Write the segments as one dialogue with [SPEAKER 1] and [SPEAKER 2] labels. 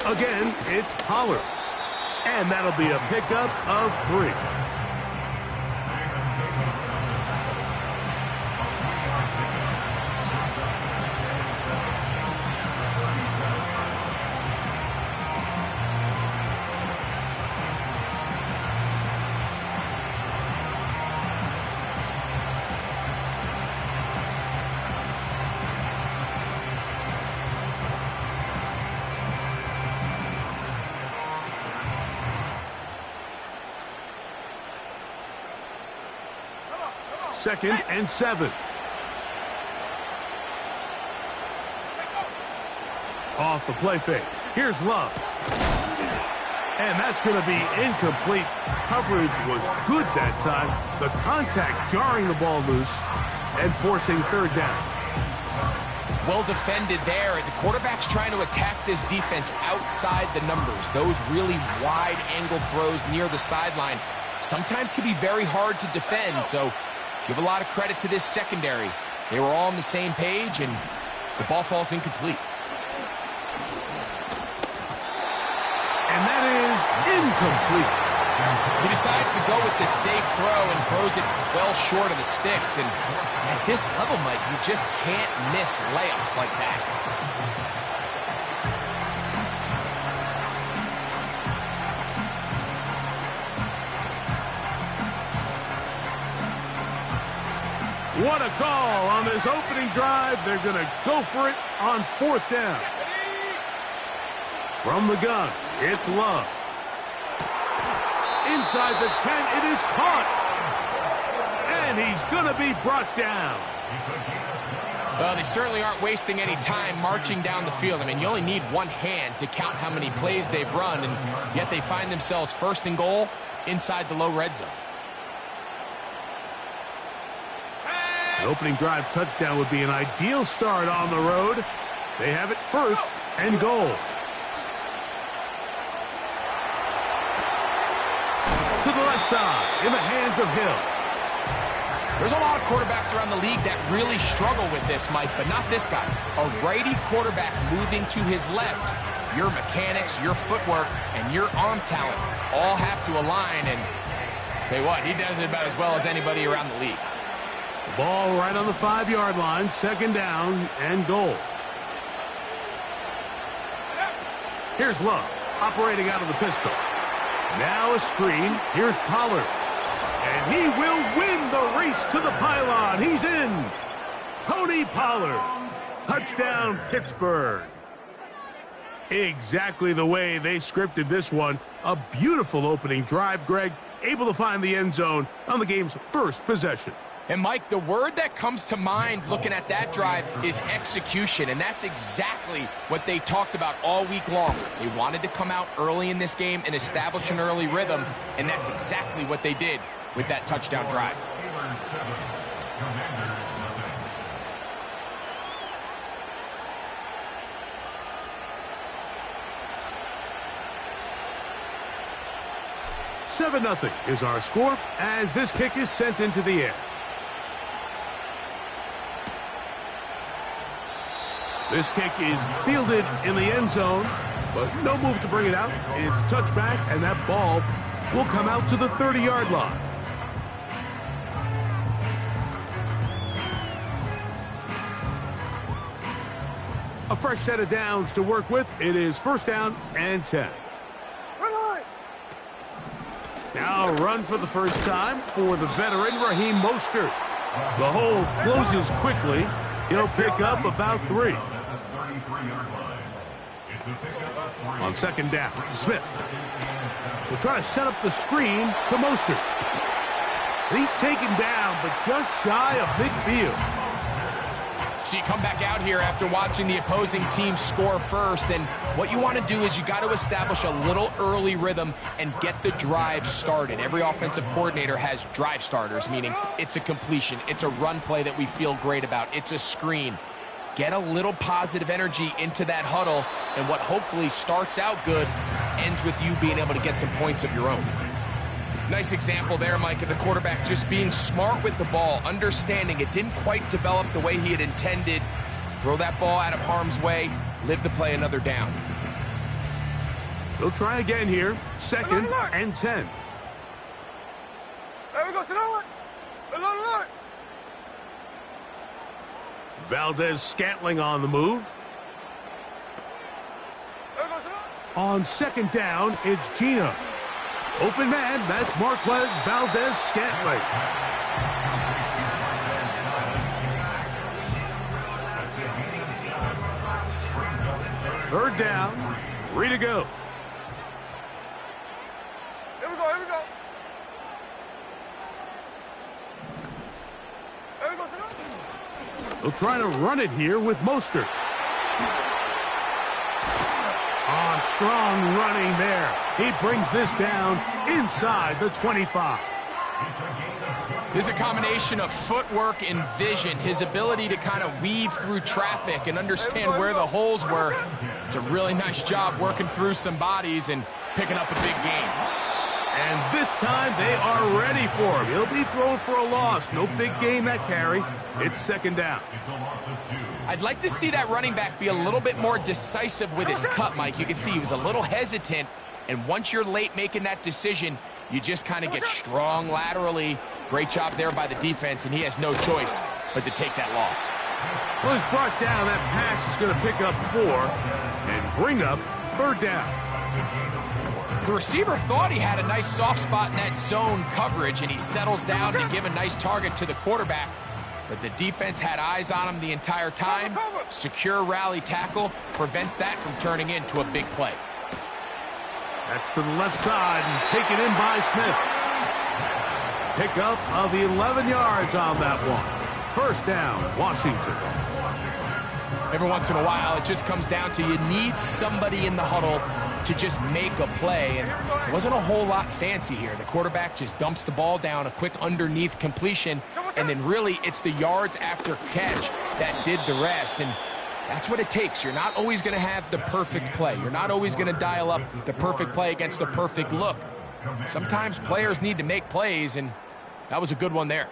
[SPEAKER 1] Again, it's Pollard. And that'll be a pickup of 3. Second and 7. Off the play fake. Here's Love. And that's going to be incomplete. Coverage was good that time. The contact jarring the ball loose and forcing third down.
[SPEAKER 2] Well defended there. The quarterback's trying to attack this defense outside the numbers. Those really wide angle throws near the sideline sometimes can be very hard to defend, so give a lot of credit to this secondary. They were all on the same page, and the ball falls incomplete.
[SPEAKER 1] And that is incomplete.
[SPEAKER 2] He decides to go with the safe throw and throws it well short of the sticks. And at this level, Mike, you just can't miss layups like that.
[SPEAKER 1] What a call on this opening drive. They're going to go for it on 4th down. From the gun, it's Love. Inside the 10, it is caught. And he's going to be brought down.
[SPEAKER 2] Well, they certainly aren't wasting any time marching down the field. I mean, you only need one hand to count how many plays they've run, and yet they find themselves 1st and goal inside the low red zone.
[SPEAKER 1] An opening drive touchdown would be an ideal start on the road. They have it 1st and goal. To the left side, in the hands of Hill.
[SPEAKER 2] There's a lot of quarterbacks around the league that really struggle with this, Mike, but not this guy. A righty quarterback moving to his left. Your mechanics, your footwork, and your arm talent all have to align, and tell you what, he does it about as well as anybody around the league.
[SPEAKER 1] Ball right on the 5-yard line, 2nd down and goal. Here's Love, operating out of the pistol. Now a screen. Here's Pollard. And he will win the race to the pylon. He's in. Tony Pollard. Touchdown, Pittsburgh. Exactly the way they scripted this one. A beautiful opening drive, Greg. Able to find the end zone on the game's 1st possession.
[SPEAKER 2] And, Mike, the word that comes to mind looking at that drive is execution, and that's exactly what they talked about all week long. They wanted to come out early in this game and establish an early rhythm, and that's exactly what they did with that touchdown drive.
[SPEAKER 1] Seven 0 is our score as this kick is sent into the air. This kick is fielded in the end zone, but no move to bring it out. It's touchback, and that ball will come out to the 30-yard line. A fresh set of downs to work with. It is 1st down and 10. Now run for the first time for the veteran Raheem Mostert. The hole closes quickly. He'll pick up about 3. On 2nd down, Smith will try to set up the screen to Mostert. He's taken down, but just shy of midfield.
[SPEAKER 2] So you come back out here after watching the opposing team score first, and what you want to do is you got to establish a little early rhythm and get the drive started. Every offensive coordinator has drive starters, meaning it's a completion, it's a run play that we feel great about, it's a screen. Get a little positive energy into that huddle, and what hopefully starts out good ends with you being able to get some points of your own. Nice example there, Mike, of the quarterback just being smart with the ball, understanding it didn't quite develop the way he had intended. Throw that ball out of harm's way, live to play another down.
[SPEAKER 1] He'll try again here. 2nd and 10.
[SPEAKER 3] There we go.
[SPEAKER 1] Valdez-Scantling on the move. On 2nd down, it's Gino. Open man, that's Marquez Valdez-Scantling. Third down, 3 to go.
[SPEAKER 3] Here we go.
[SPEAKER 1] He'll try to run it here with Mostert. Strong running there. He brings this down inside the 25.
[SPEAKER 2] There's a combination of footwork and vision, his ability to kind of weave through traffic and understand where the holes were. It's a really nice job working through some bodies and picking up a big gain.
[SPEAKER 1] And this time they are ready for him. He'll be thrown for a loss. No big gain that carry. It's 2nd down.
[SPEAKER 2] I'd like to see that running back be a little bit more decisive with his cut, Mike. You can see he was a little hesitant, and once you're late making that decision, you just kind of get strong laterally. Great job there by the defense, and he has no choice but to take that loss.
[SPEAKER 1] Well, he's brought down. That pass is going to pick up 4 and bring up 3rd down.
[SPEAKER 2] The receiver thought he had a nice soft spot in that zone coverage, and he settles down to give a nice target to the quarterback. But the defense had eyes on him the entire time. Secure rally tackle prevents that from turning into a big play.
[SPEAKER 1] That's to the left side and taken in by Smith. Pickup of 11 yards on that one. 1st down, Washington.
[SPEAKER 2] Every once in a while, it just comes down to you need somebody in the huddle to just make a play, and it wasn't a whole lot fancy here. The quarterback just dumps the ball down, a quick underneath completion, and then really it's the yards after catch that did the rest, and that's what it takes. You're not always going to have the perfect play. You're not always going to dial up the perfect play against the perfect look. Sometimes players need to make plays, and that was a good one there.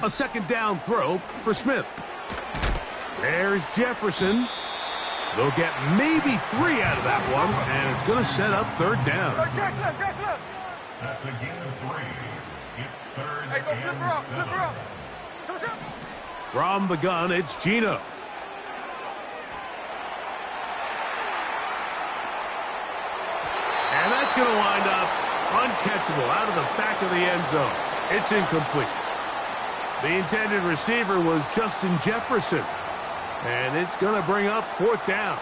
[SPEAKER 1] A 2nd down throw for Smith. There's Jefferson. They'll get maybe 3 out of that one, and it's going to set up 3rd down.
[SPEAKER 4] That's a gain of 3. It's 3rd and 7.
[SPEAKER 1] From the gun, it's Gino. And that's going to wind up uncatchable out of the back of the end zone. It's incomplete. The intended receiver was Justin Jefferson. And it's going to bring up 4th down.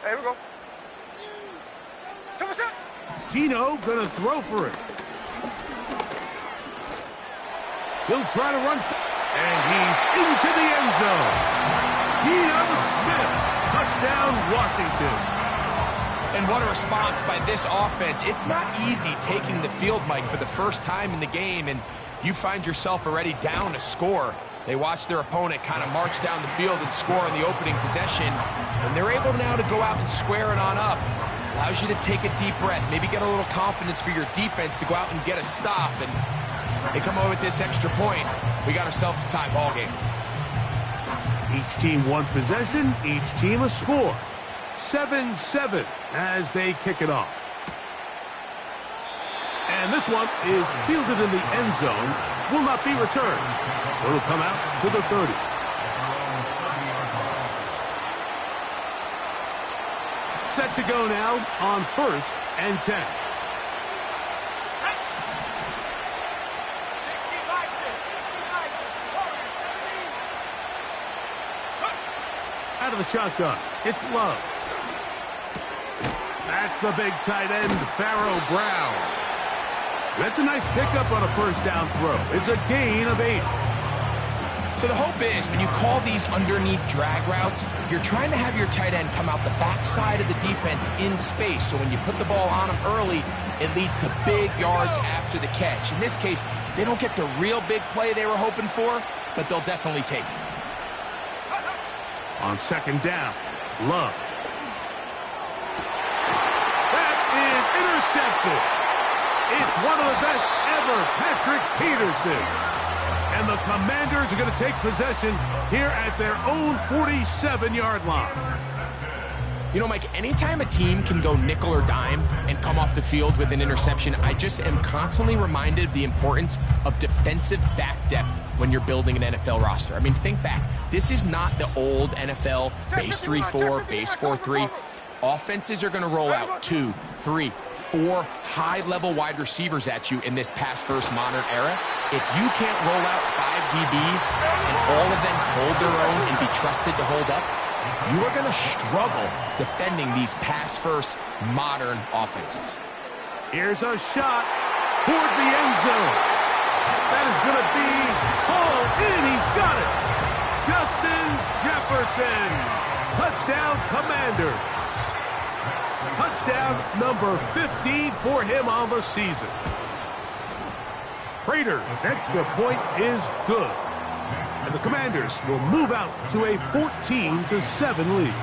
[SPEAKER 3] Here we go.
[SPEAKER 1] Gino going to throw for it. He'll try to run. And he's into the end zone. Gino Smith. Touchdown, Washington.
[SPEAKER 2] And what a response by this offense. It's not easy taking the field, Mike, for the first time in the game, and you find yourself already down a score. They watch their opponent kind of march down the field and score in the opening possession, and they're able now to go out and square it on up. Allows you to take a deep breath, maybe get a little confidence for your defense to go out and get a stop, and they come away with this extra point. We got ourselves a tie ball game.
[SPEAKER 1] Each team one possession, each team a score. 7-7 as they kick it off. And this one is fielded in the end zone, will not be returned. So it'll come out to the 30. Set to go now on 1st and 10. Out of the shotgun, it's Love. That's the big tight end, Pharaoh Brown. That's a nice pickup on a 1st down throw. It's a gain of 8.
[SPEAKER 2] So the hope is when you call these underneath drag routes, you're trying to have your tight end come out the backside of the defense in space. So when you put the ball on him early, it leads to big yards after the catch. In this case, they don't get the real big play they were hoping for, but they'll definitely take it.
[SPEAKER 1] On second down, Love. That is intercepted. It's one of the best ever, Patrick Peterson. And the Commanders are going to take possession here at their own 47-yard line.
[SPEAKER 2] You know, Mike, anytime a team can go nickel or dime and come off the field with an interception, I just am constantly reminded of the importance of defensive back depth when you're building an NFL roster. I mean, think back. This is not the old NFL base 3-4, base 4-3. Offenses are going to roll out 2, 3, 4 high-level wide receivers at you in this pass-first modern era. If you can't roll out 5 DBs and all of them hold their own and be trusted to hold up, you are going to struggle defending these pass-first modern offenses.
[SPEAKER 1] Here's a shot toward the end zone. That is going to be hauled in. He's got it. Justin Jefferson. Touchdown, Commanders. Touchdown number 15 for him on the season. Prater's extra point is good. And the Commanders will move out to a 14-7 lead.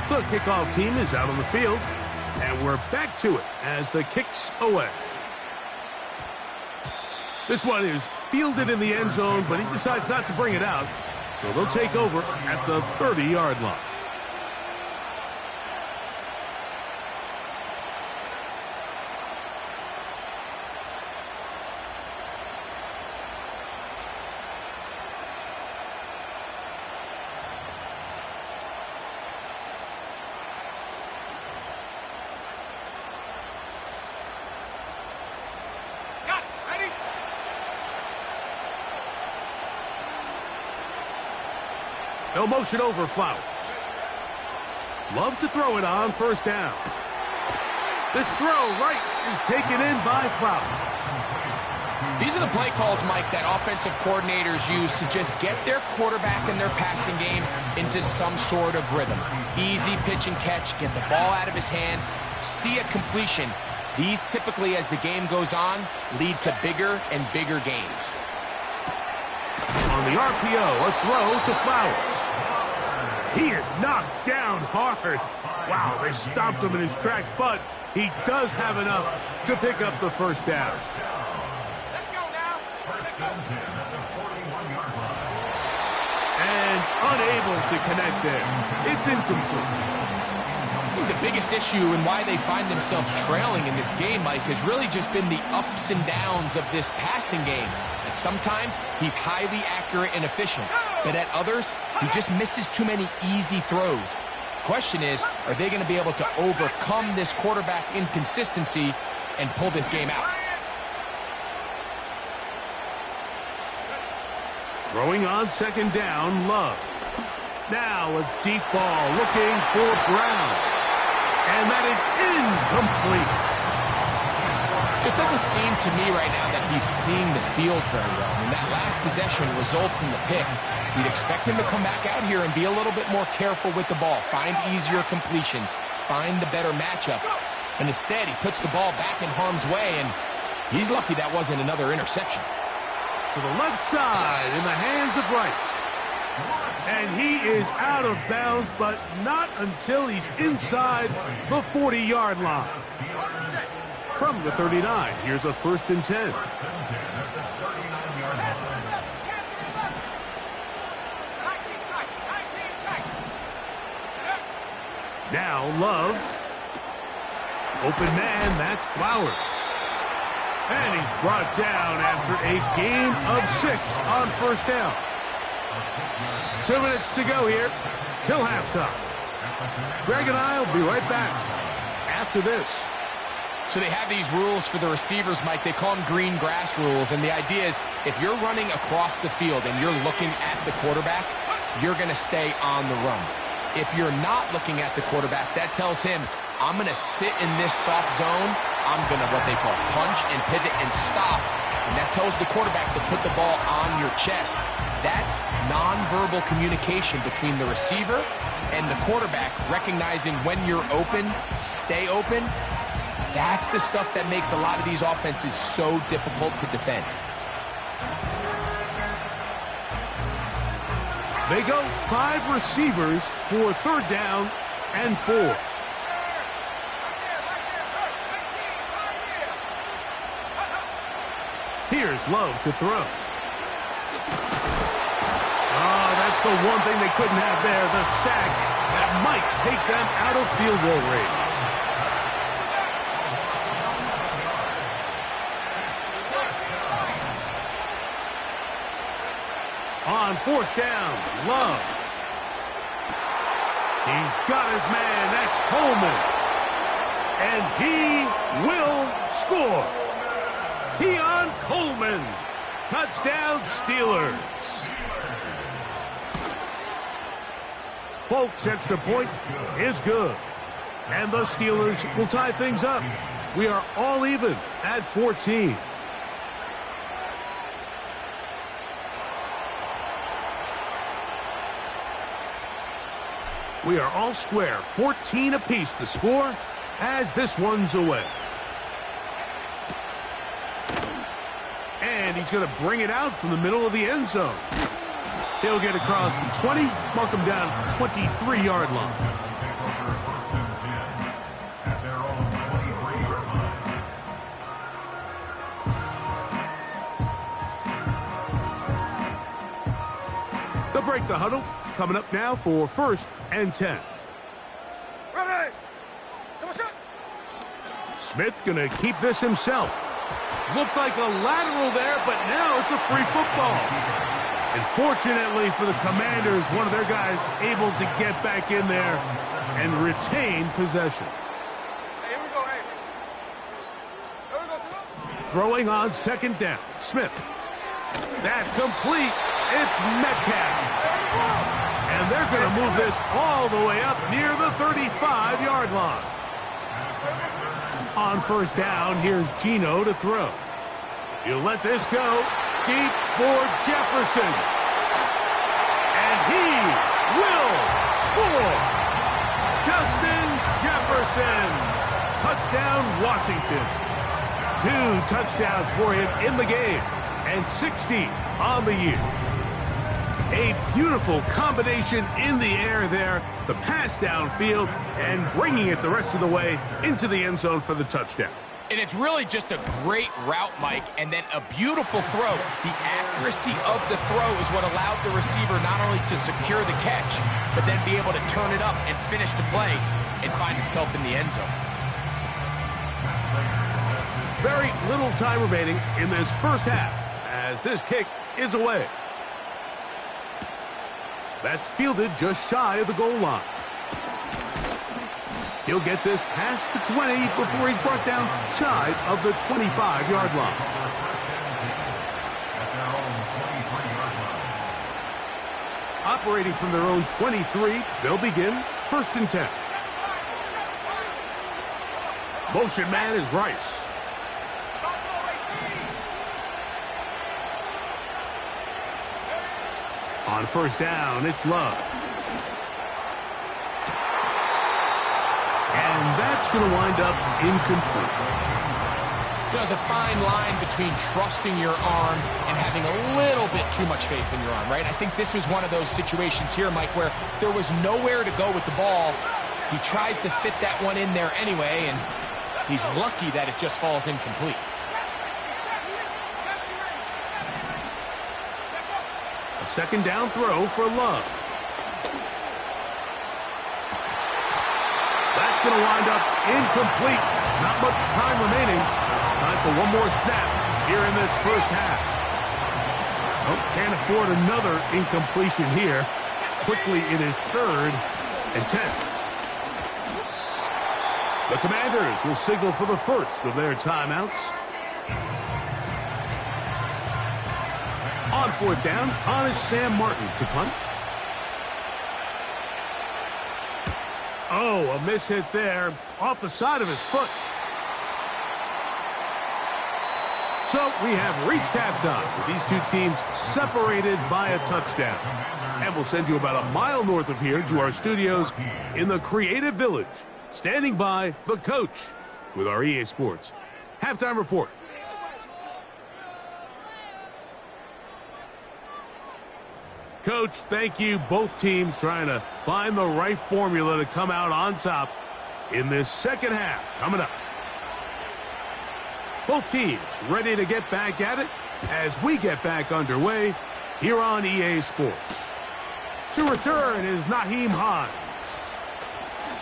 [SPEAKER 1] The kickoff team is out on the field, and we're back to it as the kick's away. This one is fielded in the end zone, but he decides not to bring it out, so they'll take over at the 30-yard line. They'll motion over Flowers. Love to throw it on first down. This throw right is taken in by Flowers.
[SPEAKER 2] These are the play calls, Mike, that offensive coordinators use to just get their quarterback and their passing game into some sort of rhythm. Easy pitch and catch, get the ball out of his hand, see a completion. These typically, as the game goes on, lead to bigger and bigger gains.
[SPEAKER 1] On the RPO, a throw to Flowers. He is knocked down hard. Wow, they stopped him in his tracks, but he does have enough to pick up the first down.
[SPEAKER 3] Let's go now.
[SPEAKER 1] And unable to connect there. It's incomplete.
[SPEAKER 2] I think the biggest issue and why they find themselves trailing in this game, Mike, has really just been the ups and downs of this passing game. And sometimes he's highly accurate and efficient, but at others, he just misses too many easy throws. Question is, are they going to be able to overcome this quarterback inconsistency and pull this game out?
[SPEAKER 1] Throwing on second down, Love. Now a deep ball looking for Brown. And that is incomplete.
[SPEAKER 2] Just doesn't seem to me right now that he's seeing the field very well. I mean, that last possession results in the pick. You'd expect him to come back out here and be a little bit more careful with the ball, find easier completions, find the better matchup. And instead, he puts the ball back in harm's way, and he's lucky that wasn't another interception.
[SPEAKER 1] To the left side in the hands of Rice. And he is out of bounds, but not until he's inside the 40-yard line. From the 39, here's a 1st and 10. Now Love. Open man, that's Flowers. And he's brought down after a gain of 6 on first down. 2 minutes to go here till halftime. Greg and I will be right back after this.
[SPEAKER 2] So they have these rules for the receivers, Mike. They call them green grass rules. And the idea is if you're running across the field and you're looking at the quarterback, you're going to stay on the run. If you're not looking at the quarterback, that tells him, I'm going to sit in this soft zone. I'm going to what they call punch and pivot and stop and that tells the quarterback to put the ball on your chest. That nonverbal communication between the receiver and the quarterback, recognizing when you're open, stay open, that's the stuff that makes a lot of these offenses so difficult to defend.
[SPEAKER 1] They go 5 receivers for 3rd down and 4. Here's Love to throw. Oh, that's the one thing they couldn't have there, the sack that might take them out of field goal range. On 4th down, Love. He's got his man. That's Coleman. And he will score. Keon Coleman. Touchdown, Steelers. Folks, extra point is good. And the Steelers will tie things up. We are all even at 14. We are all square, 14 apiece the score as this one's away. And he's going to bring it out from the middle of the end zone. He'll get across the 20, mark him down at the 23-yard line. They'll break the huddle. Coming up now for 1st and 10.
[SPEAKER 3] Ready.
[SPEAKER 1] Smith going to keep this himself. Looked like a lateral there, but now it's a free football. And fortunately for the Commanders, one of their guys able to get back in there and retain possession.
[SPEAKER 3] Hey, here we go, hey. Here we go,
[SPEAKER 1] Throwing on 2nd down. Smith. That's complete. It's Metcalf. And they're going to move this all the way up near the 35-yard line. On 1st down, here's Geno to throw. He'll let this go deep for Jefferson. And he will score. Justin Jefferson. Touchdown, Washington. 2 touchdowns for him in the game. And 60 on the year. A beautiful combination in the air there. The pass downfield and bringing it the rest of the way into the end zone for the touchdown.
[SPEAKER 2] And it's really just a great route, Mike, and then a beautiful throw. The accuracy of the throw is what allowed the receiver not only to secure the catch, but then be able to turn it up and finish the play and find himself in the end zone.
[SPEAKER 1] Very little time remaining in this first half as this kick is away. That's fielded just shy of the goal line. He'll get this past the 20 before he's brought down shy of the 25-yard line. Operating from their own 23, they'll begin 1st and 10. Motion man is Rice. On 1st down, it's Love. And that's going to wind up incomplete.
[SPEAKER 2] There's a fine line between trusting your arm and having a little bit too much faith in your arm, right? I think this was one of those situations here, Mike, where there was nowhere to go with the ball. He tries to fit that one in there anyway, and he's lucky that it just falls incomplete.
[SPEAKER 1] A 2nd down throw for Love. That's going to wind up incomplete. Not much time remaining. Time for one more snap here in this first half. Oh, can't afford another incompletion here. Quickly it is 3rd and 10. The Commanders will signal for the first of their timeouts. On 4th down, on is Sam Martin to punt. Oh, a miss hit there, off the side of his foot. So we have reached halftime with these two teams separated by a touchdown. And we'll send you about a mile north of here to our studios in the Creative Village. Standing by, the coach with our EA Sports halftime report. Coach, thank you. Both teams trying to find the right formula to come out on top in this second half coming up. Both teams ready to get back at it as we get back underway here on EA Sports. To return is Naheem Hines.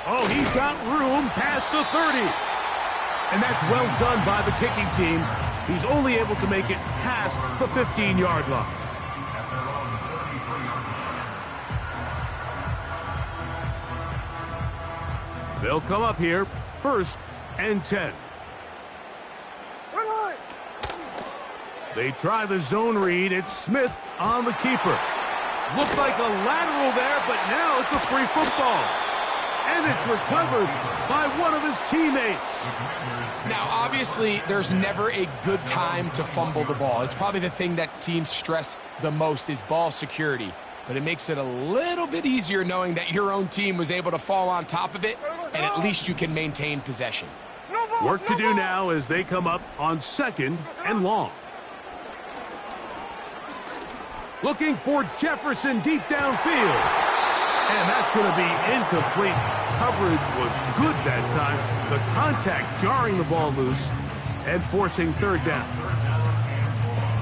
[SPEAKER 1] Oh, he's got room past the 30. And that's well done by the kicking team. He's only able to make it past the 15-yard line. They'll come up here, 1st and 10. They try the zone read. It's Smith on the keeper. Looked like a lateral there, but now it's a free football. And it's recovered by one of his teammates.
[SPEAKER 2] Now, obviously, there's never a good time to fumble the ball. It's probably the thing that teams stress the most is ball security. But it makes it a little bit easier knowing that your own team was able to fall on top of it, and at least you can maintain possession.
[SPEAKER 1] Work to do now as they come up on 2nd and long. Looking for Jefferson deep downfield. And that's going to be incomplete. Coverage was good that time. The contact jarring the ball loose and forcing 3rd down.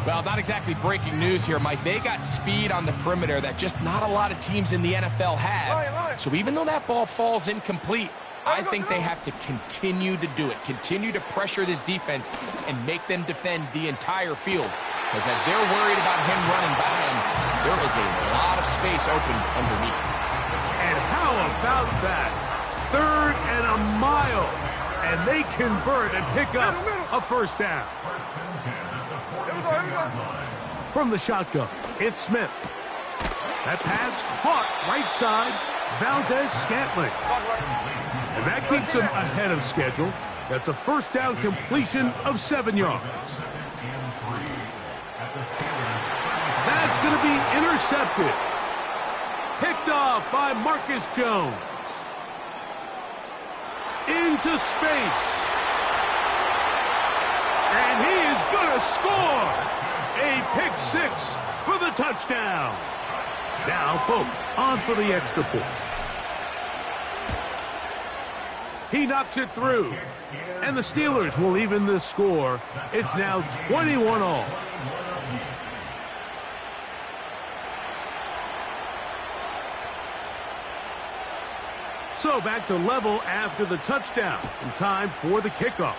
[SPEAKER 2] Well, not exactly breaking news here, Mike. They got speed on the perimeter that just not a lot of teams in the NFL have. So even though that ball falls incomplete, I think they have to continue to do it. Continue to pressure this defense and make them defend the entire field. Because as they're worried about him running by him, there is a lot of space open underneath.
[SPEAKER 1] And how about that? 3rd and a mile. And they convert and pick up a 1st down. From the shotgun, it's Smith. That pass caught right side, Valdez-Scantling. And that keeps him ahead of schedule. That's a 1st down completion of 7 yards. That's going to be intercepted. Picked off by Marcus Jones. Into space. And he is going to score. A pick 6 for the touchdown. Now Folk on for the extra point. He knocks it through. And the Steelers will even the score. It's now 21-all. So back to level after the touchdown. And time for the kickoff.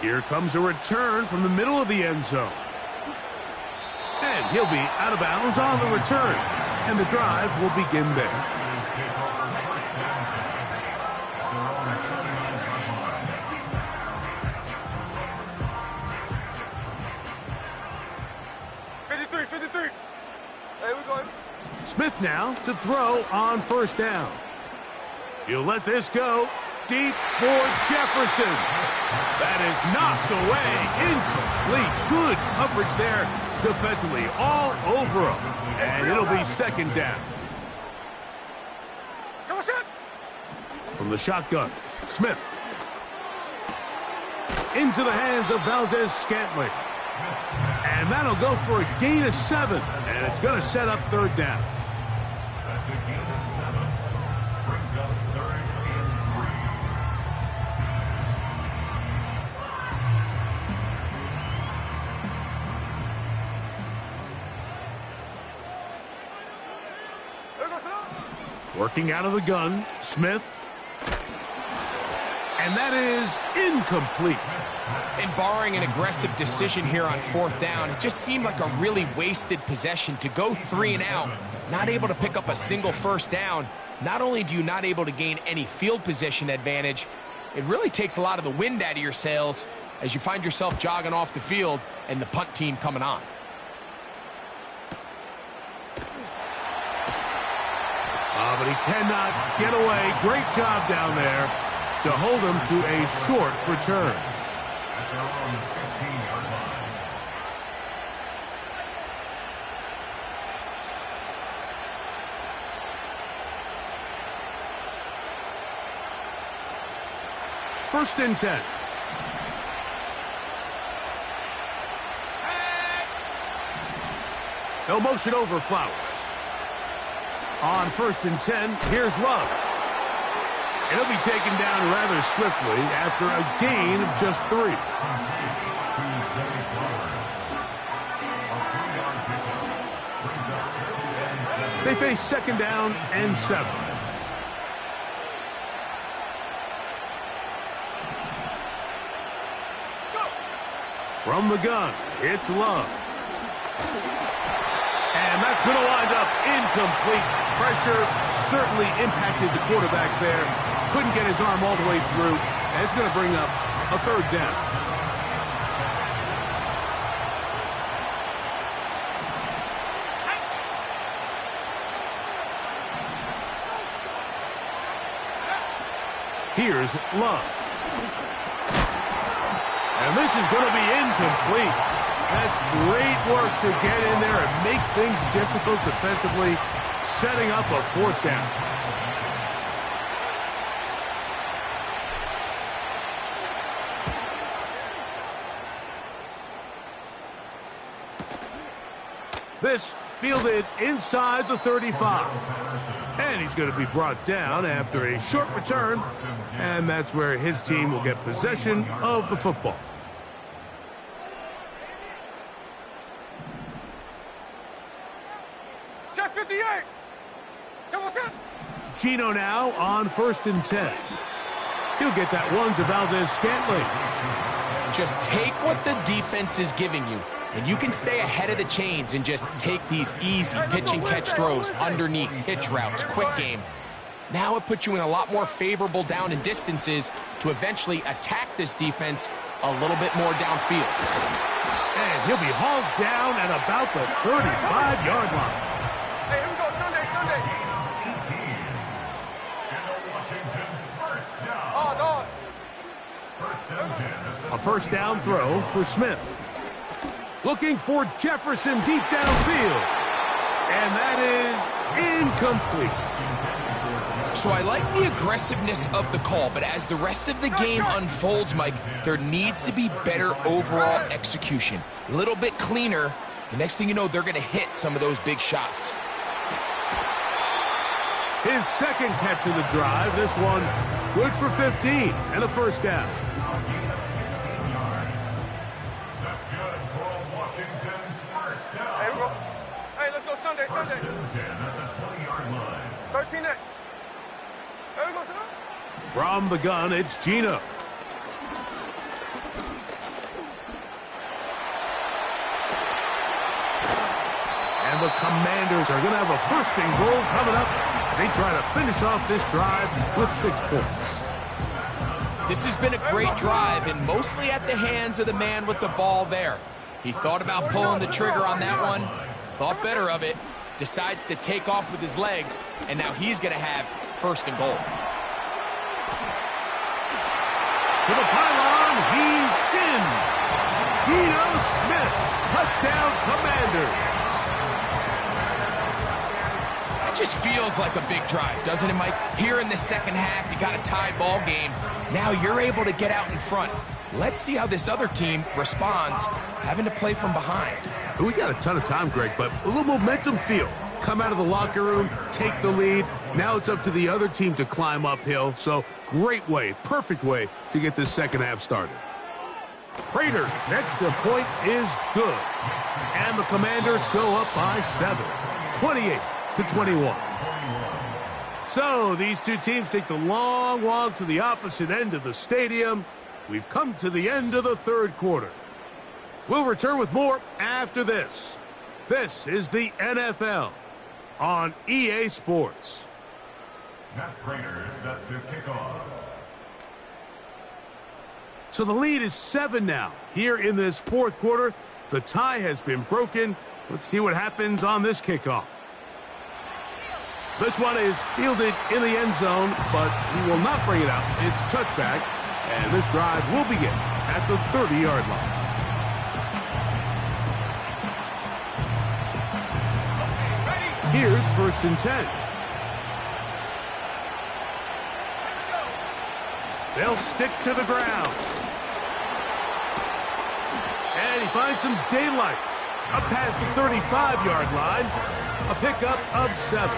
[SPEAKER 1] Here comes a return from the middle of the end zone. And he'll be out of bounds on the return. And the drive will begin there. Smith now to throw on 1st down. He'll let this go deep for Jefferson. That is knocked away. Incomplete. Good coverage there defensively all over him. And it'll be 2nd down. From the shotgun, Smith. Into the hands of Valdez-Scantling. And that'll go for a gain of 7. And it's going to set up 3rd down.
[SPEAKER 4] That's a gain of 7. Brings up 3rd and 3.
[SPEAKER 1] Working out of the gun, Smith. And that is incomplete.
[SPEAKER 2] And barring an aggressive decision here on 4th down, it just seemed like a really wasted possession to go 3 and out, not able to pick up a single 1st down. Not only do you not able to gain any field position advantage, it really takes a lot of the wind out of your sails as you find yourself jogging off the field and the punt team coming on.
[SPEAKER 1] But he cannot get away. Great job down there. to hold them to a short return.
[SPEAKER 4] At their own 15-yard line.
[SPEAKER 1] First and 10. They'll motion over Flowers. On first and 10, here's Love. And he'll be taken down rather swiftly after a gain of just 3. They face second down and 7. From the gun, it's Love. And that's going to wind up incomplete. Pressure certainly impacted the quarterback there. Couldn't get his arm all the way through. And it's going to bring up a third down. Here's Love. And this is going to be incomplete. That's great work to get in there and make things difficult defensively, setting up a fourth down. This fielded inside the 35. And he's going to be brought down after a short return, and that's where his team will get possession of the football.
[SPEAKER 3] Check 58.
[SPEAKER 1] Gino now on first and 10. He'll get that one to Valdez-Scantling.
[SPEAKER 2] Just take what the defense is giving you, and you can stay ahead of the chains and just take these easy pitch-and-catch throws underneath, hitch routes, quick game. Now it puts you in a lot more favorable down and distances to eventually attack this defense a little bit more downfield.
[SPEAKER 1] And he'll be hauled down at about the 35-yard line.
[SPEAKER 3] Hey, here we go. Sunday.
[SPEAKER 1] A first down throw for Smith. Looking for Jefferson deep downfield. And that is incomplete.
[SPEAKER 2] So I like the aggressiveness of the call, but as the rest of the game unfolds, Mike, there needs to be better overall execution. A little bit cleaner. The next thing you know, they're going to hit some of those big shots.
[SPEAKER 1] His second catch of the drive, this one good for 15 and a first down.
[SPEAKER 4] That's good for Washington. First down.
[SPEAKER 3] Hey, we go. Hey, let's go Sunday.
[SPEAKER 4] First and 10 at the 20-yard line.
[SPEAKER 3] 13 next. Hey, we go Sunday.
[SPEAKER 1] From the gun, it's Gino. And the Commanders are going to have a first and goal coming up. They try to finish off this drive with 6 points.
[SPEAKER 2] This has been a great drive, and mostly at the hands of the man with the ball there. He thought about pulling the trigger on that one, thought better of it, decides to take off with his legs, and now he's going to have first and goal.
[SPEAKER 1] To the pylon, he's in. Geno Smith, touchdown Commanders.
[SPEAKER 2] It just feels like a big drive, doesn't it, Mike? Here in the second half, you got a tie ball game. Now you're able to get out in front. Let's see how this other team responds, having to play from behind.
[SPEAKER 1] We got a ton of time, Greg, but a little momentum feel. Come out of the locker room, take the lead. Now it's up to the other team to climb uphill. So great way, perfect way to get this second half started. Prater's extra point is good. And the Commanders go up by 7, 28-21. So these two teams take the long walk to the opposite end of the stadium. We've come to the end of the third quarter. We'll return with more after this. This is the NFL on EA Sports.
[SPEAKER 4] Matt Prater is set to kick off.
[SPEAKER 1] So the lead is 7 now. Here in this fourth quarter, the tie has been broken. Let's see what happens on this kickoff. This one is fielded in the end zone, but he will not bring it out. It's touchback, and this drive will begin at the 30-yard line. Here's 1st and 10. They'll stick to the ground. And he finds some daylight. Up past the 35-yard line. A pickup of 7.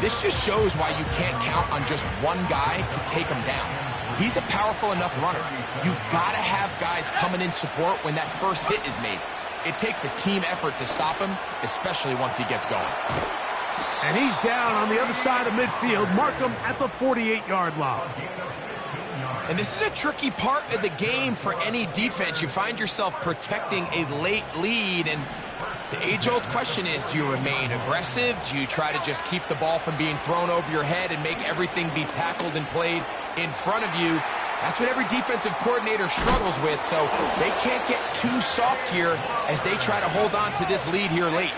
[SPEAKER 2] This just shows why you can't count on just one guy to take him down. He's a powerful enough runner. You got to have guys coming in support when that first hit is made. It takes a team effort to stop him, especially once he gets going.
[SPEAKER 1] And he's down on the other side of midfield. Mark him at the 48-yard line.
[SPEAKER 2] And this is a tricky part of the game for any defense. You find yourself protecting a late lead, and the age-old question is, do you remain aggressive? Do you try to just keep the ball from being thrown over your head and make everything be tackled and played in front of you? That's what every defensive coordinator struggles with, so they can't get too soft here as they try to hold on to this lead here late.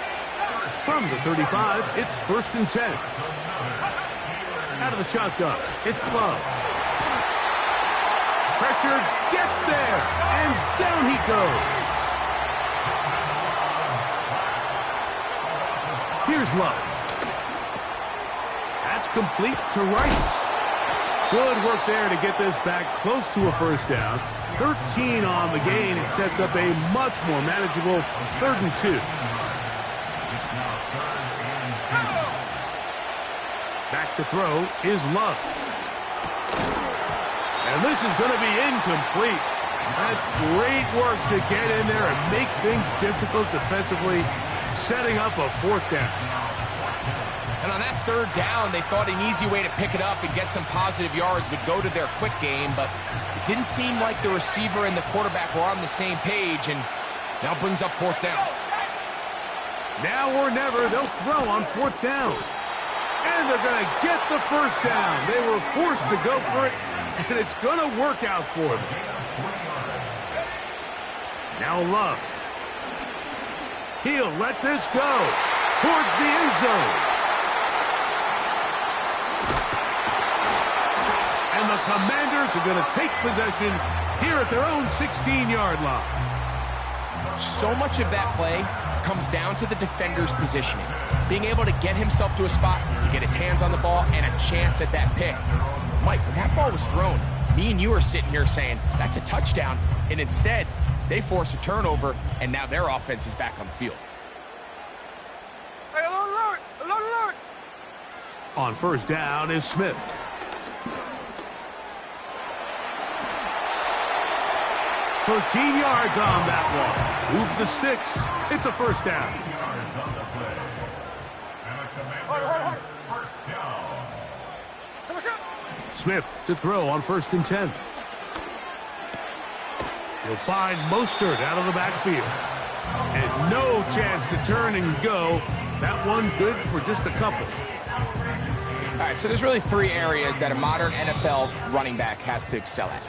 [SPEAKER 1] From the 35, it's 1st and 10. Out of the shotgun, it's Love. Pressure gets there, and down he goes. Here's Love. That's complete to Rice. Good work there to get this back close to a 1st down. 13 on the gain. It sets up a much more manageable 3rd and 2. Back to throw is Love. And this is going to be incomplete. That's great work to get in there and make things difficult defensively, setting up a 4th down.
[SPEAKER 2] And on that 3rd down, they thought an easy way to pick it up and get some positive yards would go to their quick game, but it didn't seem like the receiver and the quarterback were on the same page, and now brings up 4th down.
[SPEAKER 1] Now or never, they'll throw on 4th down. And they're going to get the 1st down. They were forced to go for it, and it's going to work out for them. Now Love. He'll let this go towards the end zone. And the Commanders are going to take possession here at their own 16-yard line.
[SPEAKER 2] So much of that play comes down to the defender's positioning. Being able to get himself to a spot, to get his hands on the ball, and a chance at that pick. Mike, when that ball was thrown, me and you are sitting here saying, that's a touchdown, and instead, they force a turnover, and now their offense is back on the field.
[SPEAKER 3] Hey, alert! Alert!
[SPEAKER 1] On 1st down is Smith. For 13 yards on that one. Move the sticks. It's a 1st down. Smith to throw on 1st and 10. You'll find Mostert out of the backfield. And no chance to turn and go. That one good for just a couple.
[SPEAKER 2] All right, so there's really 3 areas that a modern NFL running back has to excel at.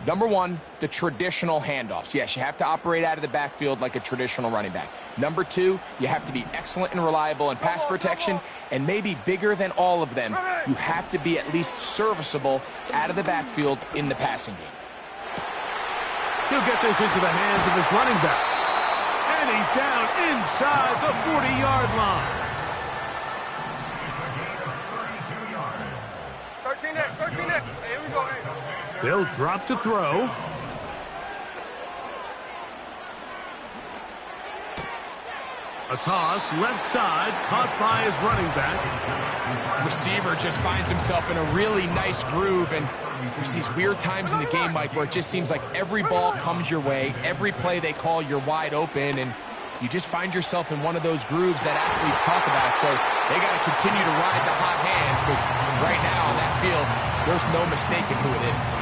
[SPEAKER 2] Number 1, the traditional handoffs. Yes, you have to operate out of the backfield like a traditional running back. Number 2, you have to be excellent and reliable in pass protection, and maybe bigger than all of them, you have to be at least serviceable out of the backfield in the passing game.
[SPEAKER 1] He'll get this into the hands of his running back. And he's down inside the 40-yard line.
[SPEAKER 3] 13X. Here we go.
[SPEAKER 1] They'll drop to throw. A toss, left side, caught by his running back.
[SPEAKER 2] Receiver just finds himself in a really nice groove, and there's these weird times in the game, Mike, where it just seems like every ball comes your way, every play they call, you're wide open, and you just find yourself in one of those grooves that athletes talk about. So they got to continue to ride the hot hand, because right now on that field, there's no mistaking who it is.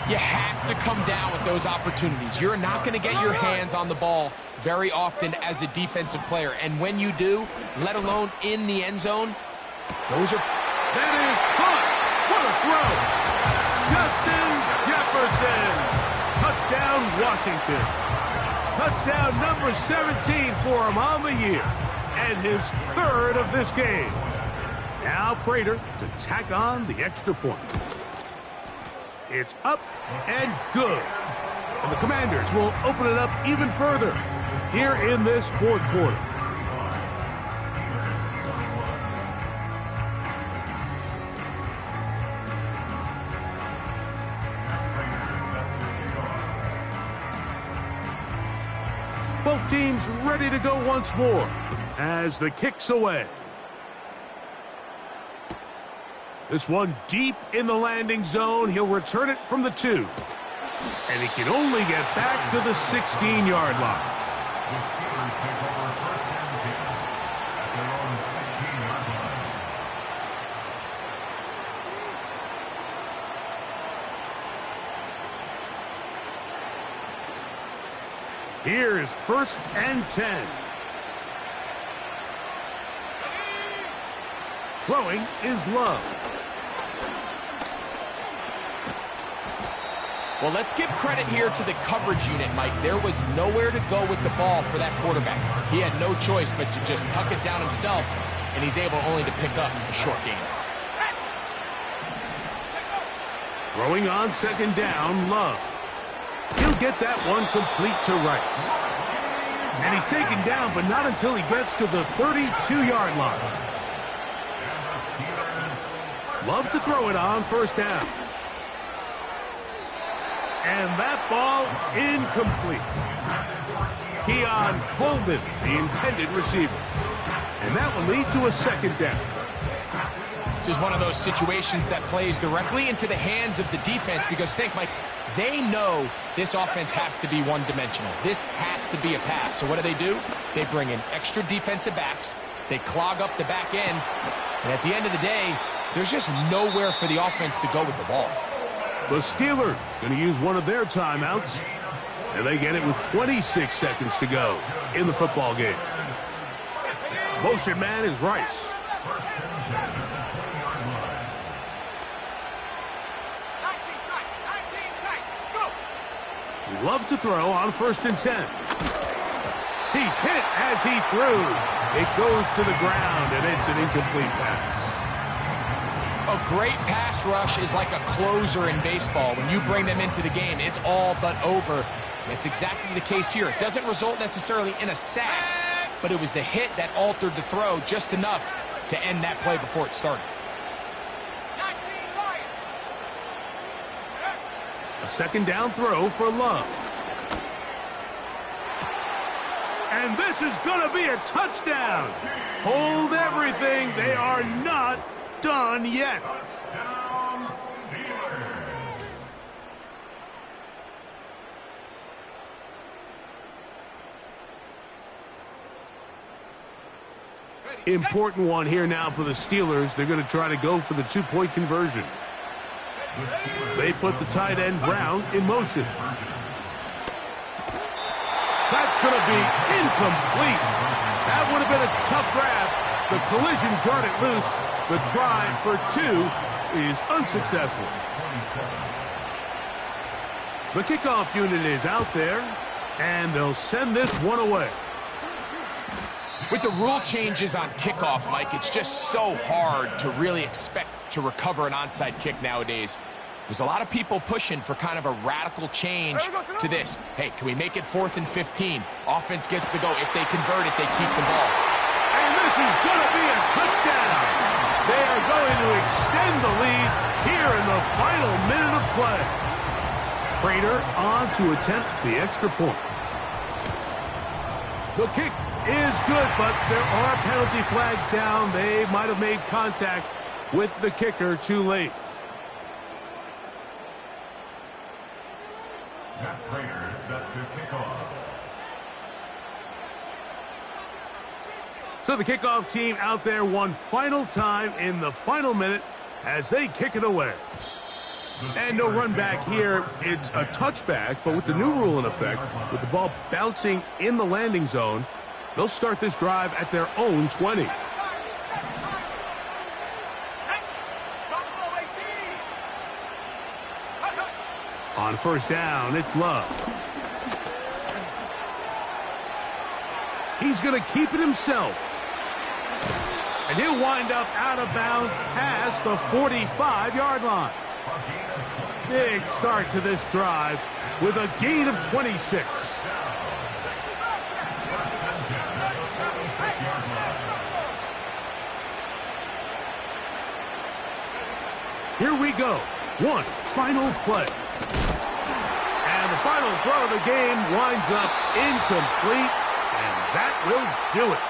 [SPEAKER 2] You have to come down with those opportunities. You're not going to get your hands on the ball very often as a defensive player. And when you do, let alone in the end zone, those are...
[SPEAKER 1] That is caught. What a throw. Justin Jefferson. Touchdown, Washington. Touchdown number 17 for him on the year. and his third of this game. Now Prater to tack on the extra point. It's up and good. And the Commanders will open it up even further here in this fourth quarter. Both teams ready to go once more as the kick's away. This one deep in the landing zone. He'll return it from the 2. And he can only get back to the 16-yard line.
[SPEAKER 4] The Steelers take over first and 10 at their own 16-yard line.
[SPEAKER 1] Here's first and 10. Throwing is Love.
[SPEAKER 2] Well, let's give credit here to the coverage unit, Mike. There was nowhere to go with the ball for that quarterback. He had no choice but to just tuck it down himself, and he's able only to pick up a short gain.
[SPEAKER 1] Throwing on second down, Love. He'll get that one complete to Rice. And he's taken down, but not until he gets to the 32-yard line. Love to throw it on first down. And that ball incomplete. Keon Coleman, the intended receiver. And that will lead to a second down.
[SPEAKER 2] This is one of those situations that plays directly into the hands of the defense because think, like, they know this offense has to be one-dimensional. This has to be a pass. So what do? They bring in extra defensive backs. They clog up the back end. And at the end of the day, there's just nowhere for the offense to go with the ball.
[SPEAKER 1] The Steelers going to use one of their timeouts. And they get it with 26 seconds to go in the football game. Motion man is Rice. Love to throw on first and 10. He's hit as he threw. It goes to the ground, and it's an incomplete pass.
[SPEAKER 2] A great pass rush is like a closer in baseball. When you bring them into the game, it's all but over. That's exactly the case here. It doesn't result necessarily in a sack, but it was the hit that altered the throw just enough to end that play before it started.
[SPEAKER 1] A second down throw for Love. And this is going to be a touchdown. Hold everything. They are not done yet.
[SPEAKER 4] Touchdown, Steelers.
[SPEAKER 1] Important one here now for the Steelers. They're going to try to go for the two-point conversion. They put the tight end Brown in motion. That's going to be incomplete. That would have been a tough grab. The collision jarred it loose. The try for 2 is unsuccessful. The kickoff unit is out there, and they'll send this one away.
[SPEAKER 2] With the rule changes on kickoff, Mike, it's just so hard to really expect to recover an onside kick nowadays. There's a lot of people pushing for kind of a radical change to this. Hey, can we make it 4th and 15? Offense gets the go. If they convert it, they keep the ball.
[SPEAKER 1] And this is going to be a touchdown. They are going to extend the lead here in the final minute of play. Prater on to attempt the extra point. The kick is good, but there are penalty flags down. They might have made contact with the kicker too late.
[SPEAKER 4] Matt Prater is set to kick off.
[SPEAKER 1] So the kickoff team out there one final time in the final minute as they kick it away. And no run back here. It's a touchback, but with the new rule in effect, with the ball bouncing in the landing zone, they'll start this drive at their own 20. On first down, it's Love. He's going to keep it himself. And he'll wind up out of bounds past the 45-yard line. Big start to this drive with a gain of 26. Here we go. One final play. And the final throw of the game winds up incomplete, and that will do it.